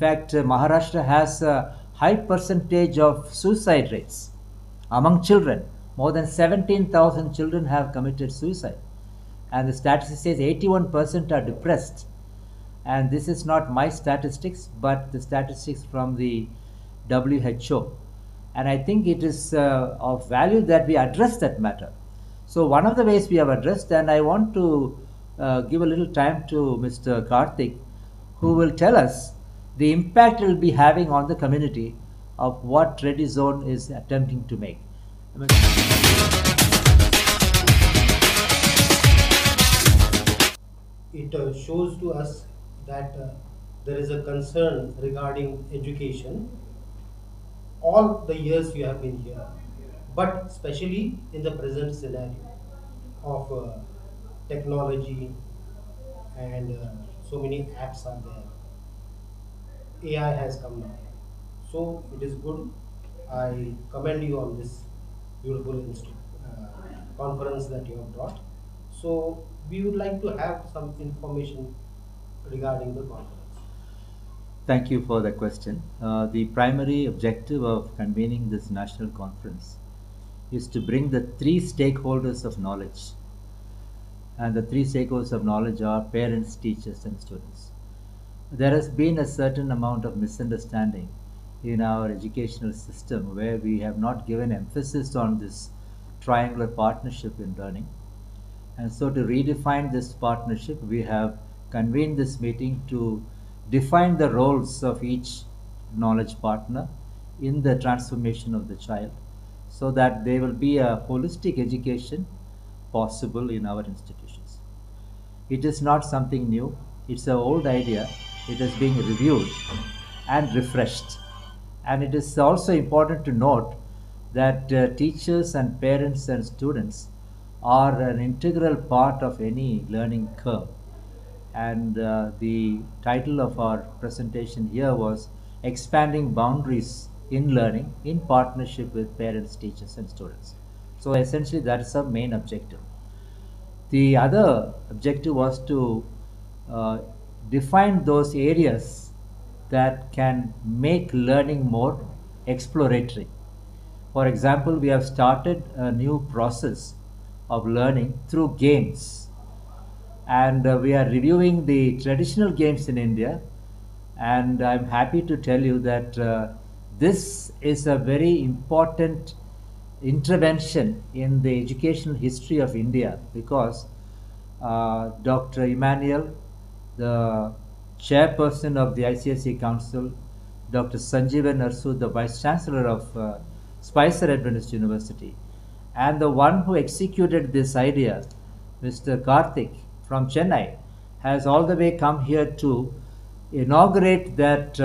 fact, Maharashtra has a high percentage of suicide rates among children. More than 17,000 children have committed suicide. And the statistics says 81% are depressed. And this is not my statistics, but the statistics from the WHO. And I think it is of value that we address that matter. So one of the ways we have addressed, and I want to give a little time to Mr. Karthik, who will tell us the impact it will be having on the community of what Ready Zone is attempting to make. It shows to us that there is a concern regarding education all the years you have been here, but especially in the present scenario of technology and so many apps are there. AI has come now. So it is good. I commend you on this beautiful conference that you have brought. So we would like to have some information regarding the conference. Thank you for the question. The primary objective of convening this national conference is to bring the three stakeholders of knowledge. And the three stakeholders of knowledge are parents, teachers, and students. There has been a certain amount of misunderstanding in our educational system where we have not given emphasis on this triangular partnership in learning. And so to redefine this partnership, we have convened this meeting to define the roles of each knowledge partner in the transformation of the child so that there will be a holistic education possible in our institutions. It is not something new. It's an old idea. It is being reviewed and refreshed. And it is also important to note that teachers and parents and students are an integral part of any learning curve. And the title of our presentation here was Expanding Boundaries in Learning in Partnership with Parents, Teachers, and Students. So essentially, that's our main objective. The other objective was to uh, define those areas that can make learning more exploratory. For example, we have started a new process of learning through games, and we are reviewing the traditional games in India. And I'm happy to tell you that this is a very important intervention in the educational history of India because Dr. Emmanuel, the chairperson of the ICSE Council, Dr. Sanjeevan Arsu, the vice chancellor of Spicer Adventist University, and the one who executed this idea, Mr. Karthik from Chennai, has all the way come here to inaugurate that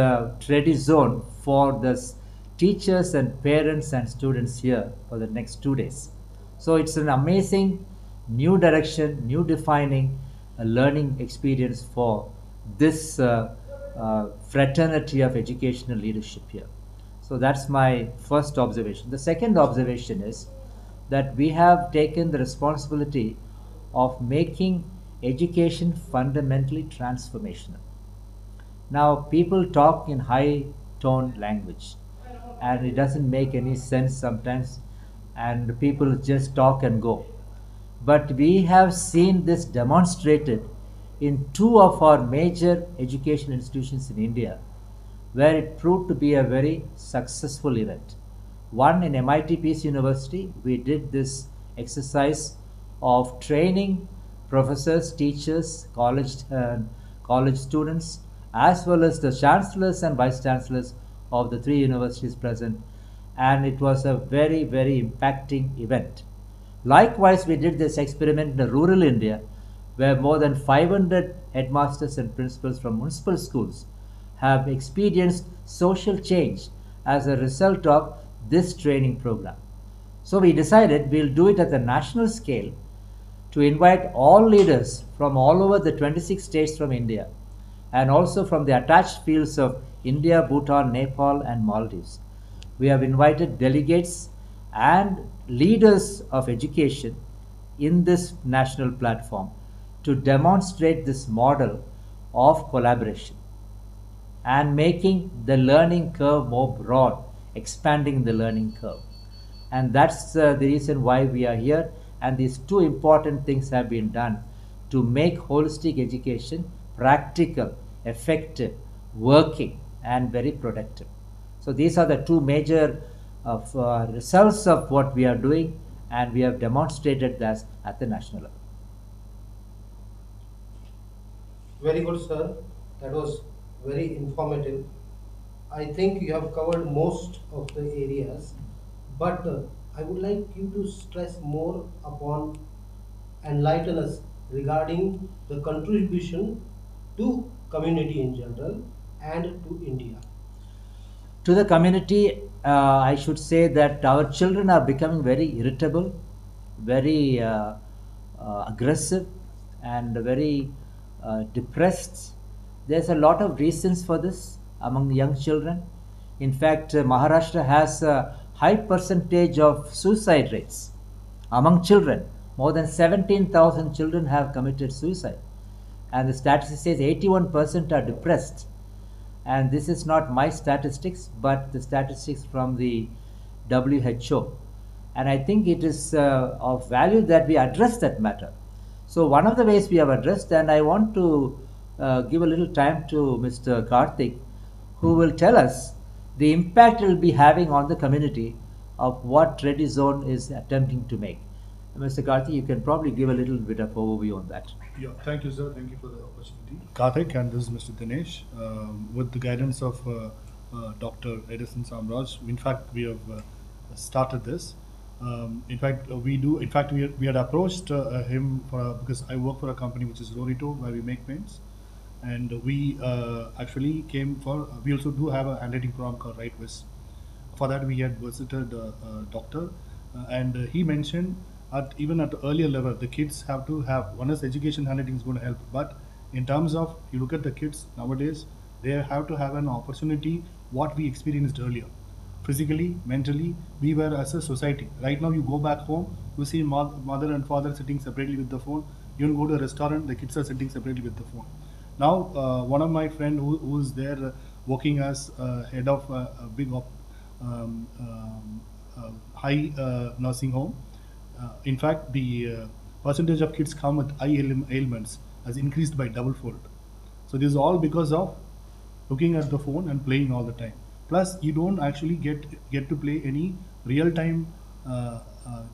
ready zone for the teachers and parents and students here for the next 2 days. So it's an amazing new direction, new defining learning experience for this fraternity of educational leadership here. So that's my first observation. The second observation is that we have taken the responsibility of making education fundamentally transformational. Now, people talk in high tone language, and it doesn't make any sense sometimes, and people just talk and go. But we have seen this demonstrated in two of our major education institutions in India, where it proved to be a very successful event. One in MIT Peace University, we did this exercise of training professors, teachers, college students, as well as the chancellors and vice chancellors of the three universities present, and it was a very, very impacting event. Likewise, we did this experiment in rural India, where more than 500 headmasters and principals from municipal schools have experienced social change as a result of this training program. So we decided we'll do it at the national scale to invite all leaders from all over the 26 states from India and also from the attached fields of India, Bhutan, Nepal, and Maldives. We have invited delegates and leaders of education in this national platform to demonstrate this model of collaboration. and making the learning curve more broad, expanding the learning curve. And that's the reason why we are here. And these two important things have been done to make holistic education practical, effective, working, and very productive. So these are the two major results of what we are doing, and we have demonstrated that at the national level. Very good, sir. That was very informative. I think you have covered most of the areas, but I would like you to stress more upon, enlighten us regarding the contribution to community in general and to India. To the community, I should say that our children are becoming very irritable, very aggressive, and very depressed. There's a lot of reasons for this among young children. In fact, Maharashtra has a high percentage of suicide rates among children. More than 17,000 children have committed suicide, and the statistic says 81% are depressed. And this is not my statistics, but the statistics from the WHO. And I think it is of value that we address that matter. So one of the ways we have addressed, and I want to give a little time to Mr. Karthik, who will tell us the impact it will be having on the community of what Reddy Zone is attempting to make. Mr. Karthik, you can probably give a little bit of overview on that. Yeah, thank you, sir. Thank you for the opportunity. Karthik, and this is Mr. Dinesh. With the guidance of Dr. Edison Samraj, in fact, we have started this. In fact, we had approached him because I work for a company which is Rorito, where we make paints, and we actually came for. We also do have a handwriting program called WriteWiz. For that, we had visited doctor, and he mentioned even at the earlier level, the kids have to have, one is education, handwriting is going to help, but in terms of, you look at the kids nowadays, they have to have an opportunity what we experienced earlier. Physically, mentally, we were as a society. Right now, you go back home, you see mother and father sitting separately with the phone. You go to a restaurant, the kids are sitting separately with the phone. Now, one of my friend who's there working as head of a big high nursing home. In fact, the percentage of kids come with eye ailments has increased by double-fold. So this is all because of looking at the phone and playing all the time. Plus, you don't actually get to play any real-time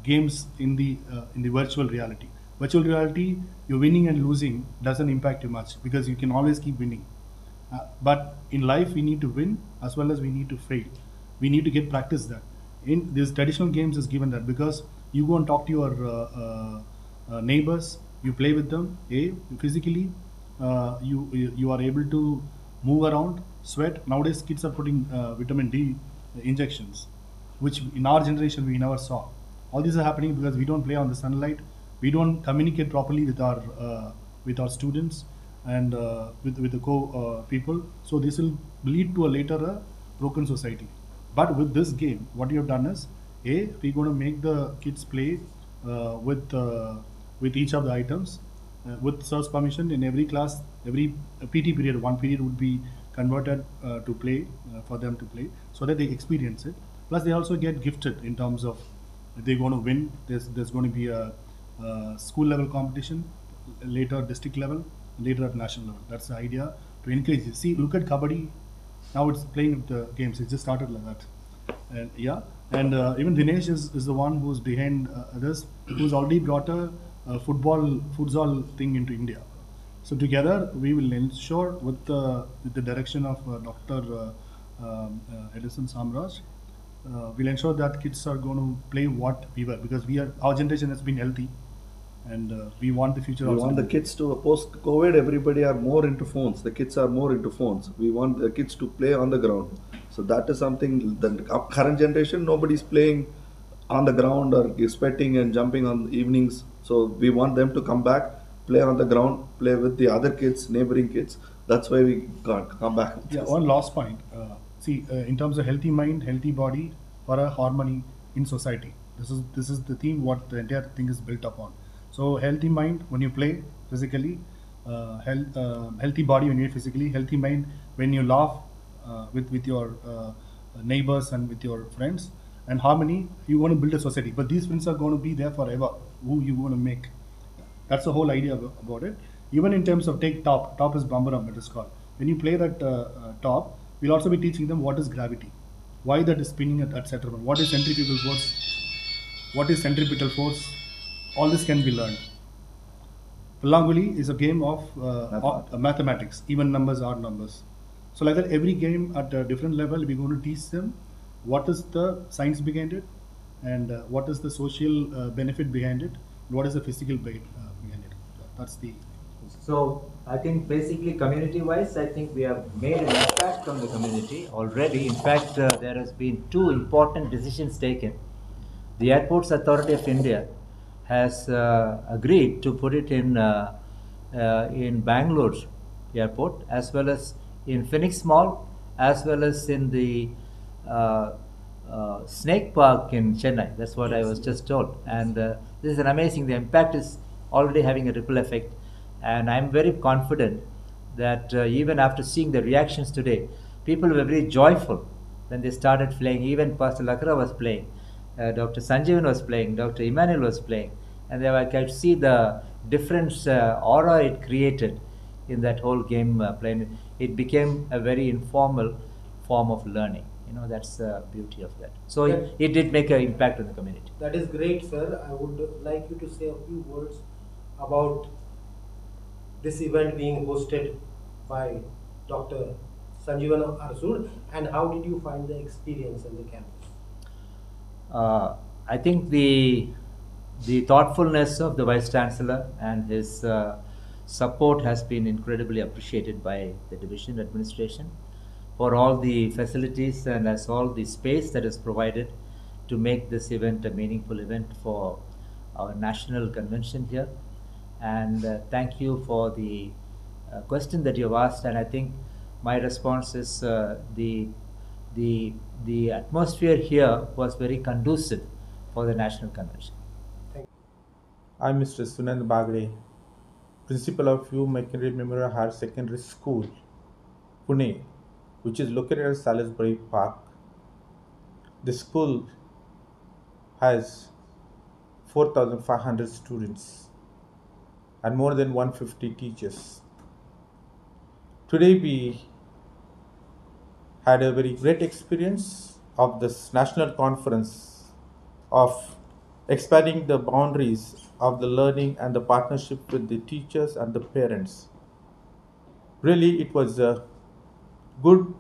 games in the virtual reality. Virtual reality, you're winning and losing doesn't impact you much because you can always keep winning. But in life, we need to win as well as we need to fail. We need to get practice that. In these traditional games is given that because you go and talk to your neighbors, you play with them. Physically, you are able to move around, sweat. Nowadays, kids are putting vitamin D injections, which in our generation we never saw. All these are happening because we don't play on the sunlight. We don't communicate properly with our students and with the people. So this will lead to a broken society. But with this game, what you have done is, we're going to make the kids play with each of the items with sir's permission. In every class, every PT period, one period would be converted to play for them to play, so that they experience it. Plus, they also get gifted in terms of if they're going to win. There's going to be a school level competition, later district level, later at national level. That's the idea to encourage you. See, look at Kabaddi. Now it's playing with the games. It just started like that. And even Dinesh is the one who's behind this, who's already brought a futsal thing into India. So together we will ensure with the direction of Dr. Edison Samraj, we'll ensure that kids are going to play what we were, because our generation has been healthy, and we want the future. We want the kids to, post-COVID, everybody are more into phones. The kids are more into phones. We want the kids to play on the ground. So that is something, the current generation, nobody's playing on the ground or sweating and jumping on evenings. So we want them to come back, play on the ground, play with the other kids, neighboring kids. That's why we come back. Yeah, one last point. In terms of healthy mind, healthy body, for a harmony in society. This is the theme what the entire thing is built upon. So healthy mind when you play physically, healthy body when you're physically, healthy mind when you laugh with your neighbors and with your friends, and harmony. You want to build a society, but these friends are going to be there forever. Who you want to make? That's the whole idea about it. Even in terms of take top, top is Bambaram, it is called. When you play that top, we'll also be teaching them what is gravity, why that is spinning at etc. What is centrifugal force, what is centripetal force. All this can be learned. Langoli is a game of mathematics, even numbers, odd numbers. So like that, every game at a different level, we're going to teach them what is the science behind it, and what is the social benefit behind it, what is the physical behind it. That's the. So I think basically community-wise, I think we have made an impact on the community already. In fact, there has been two important decisions taken. The Airports Authority of India has agreed to put it in Bangalore airport, as well as in Phoenix Mall, as well as in the Snake Park in Chennai. That's what I was just told. And this is an amazing. The impact is already having a ripple effect, and I'm very confident that even after seeing the reactions today, people were very joyful when they started playing. Even Pastor Lakra was playing, Dr. Sanjeevan was playing, Dr. Emmanuel was playing, and I could see the different aura it created in that whole game playing. It became a very informal form of learning. That's the beauty of that. So it did make an impact on the community. That is great, sir. I would like you to say a few words about this event being hosted by Dr. Sanjeevan Arsud, and how did you find the experience in the campus? I think the thoughtfulness of the Vice Chancellor and his support has been incredibly appreciated by the division administration for all the facilities and as all the space that is provided to make this event a meaningful event for our national convention here. And thank you for the question that you've asked. And I think my response is the atmosphere here was very conducive for the national convention. Thank you. I'm Mr. Sunand Bagde, Principal of Hugh McHenry Memorial Higher Secondary School, Pune, which is located at Salisbury Park. The school has 4,500 students and more than 150 teachers. Today we had a very great experience of this national conference of expanding the boundaries of the learning and the partnership with the teachers and the parents. Really, it was good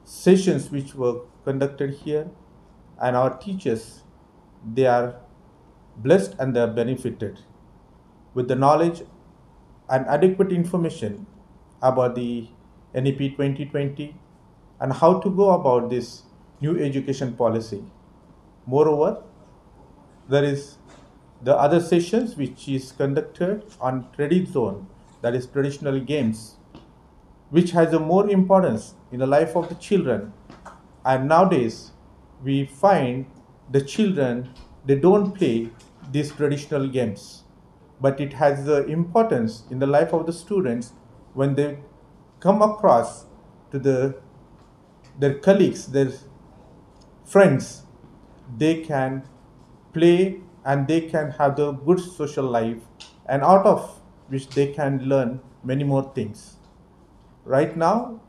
sessions which were conducted here, and our teachers, they are blessed and they are benefited with the knowledge and adequate information about the NEP 2020 and how to go about this new education policy. Moreover, there is the other sessions which is conducted on Credit Zone, that is traditional games, which has a more importance in the life of the children. And nowadays, we find the children, they don't play these traditional games, but it has the importance in the life of the students when they come across to their colleagues, their friends, they can play and they can have the good social life, and out of which they can learn many more things. Right now,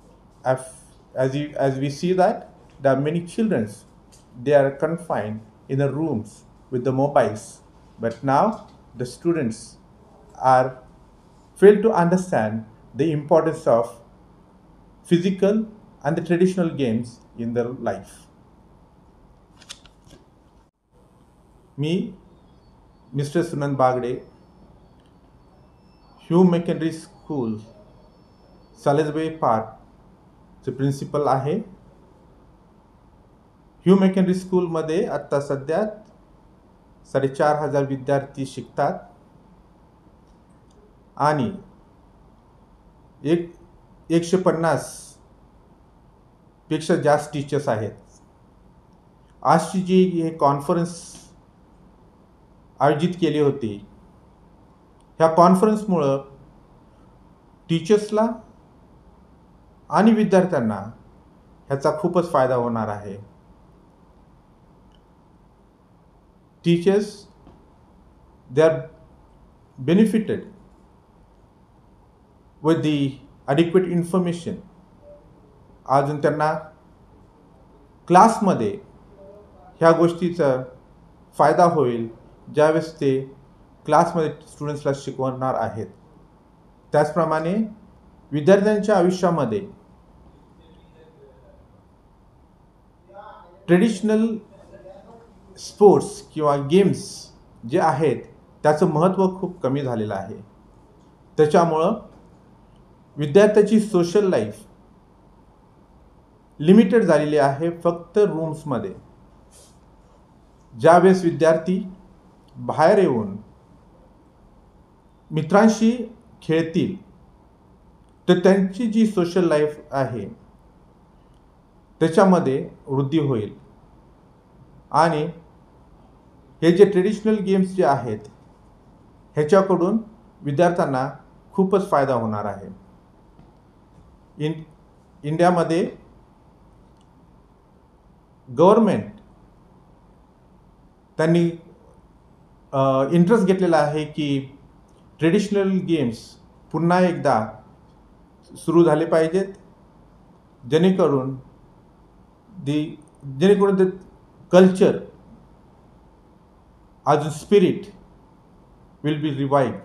as we see that there are many children, they are confined in the rooms with the mobiles, but now the students are fail to understand the importance of physical and the traditional games in their life. Me, Mr. Sunand Bagde, Hugh McHenry School, Salisbury Park, चे principal आहे. ह्यू मॅकहेनरी स्कूलमध्ये आत्ता सध्या 4,500 विद्यार्थी शिकतात आणि 150 पेक्षा जास्त टीचर्स आहेत. आजची जी हे कॉन्फरन्स आयोजित केली होती, ह्या कॉन्फरन्समुळं टीचर्सला आणि विद्यार्थ्यांना ह्याचा खूपच फायदा होणार आहे. Teachers they are benefited with the adequate information. अजून त्यांना क्लासमध्ये ह्या गोष्टीचा फायदा होईल ज्यावेळेस ते क्लासमध्ये स्टुडंट्सला शिकवणार आहेत. त्याचप्रमाणे विद्यार्थ्यांच्या आयुष्यामध्ये ट्रेडिशनल स्पोर्ट्स किंवा गेम्स जे आहेत त्याचं महत्त्व खूप कमी झालेलं आहे. त्याच्यामुळं विद्यार्थ्याची सोशल लाईफ लिमिटेड झालेली आहे फक्त रूम्समध्ये. ज्यावेळेस विद्यार्थी बाहेर येऊन मित्रांशी खेळतील तर त्यांची जी सोशल लाईफ आहे त्याच्यामध्ये वृद्धी होईल आणि हे जे ट्रेडिशनल गेम्स जे आहेत ह्याच्याकडून विद्यार्थ्यांना खूपच फायदा होणार आहे. इंडियामध्ये गव्हर्मेंट त्यांनी इंटरेस्ट घेतलेला आहे की ट्रेडिशनल गेम्स पुन्हा एकदा सुरू झाले पाहिजेत जेणेकरून ते culture as a spirit will be revived.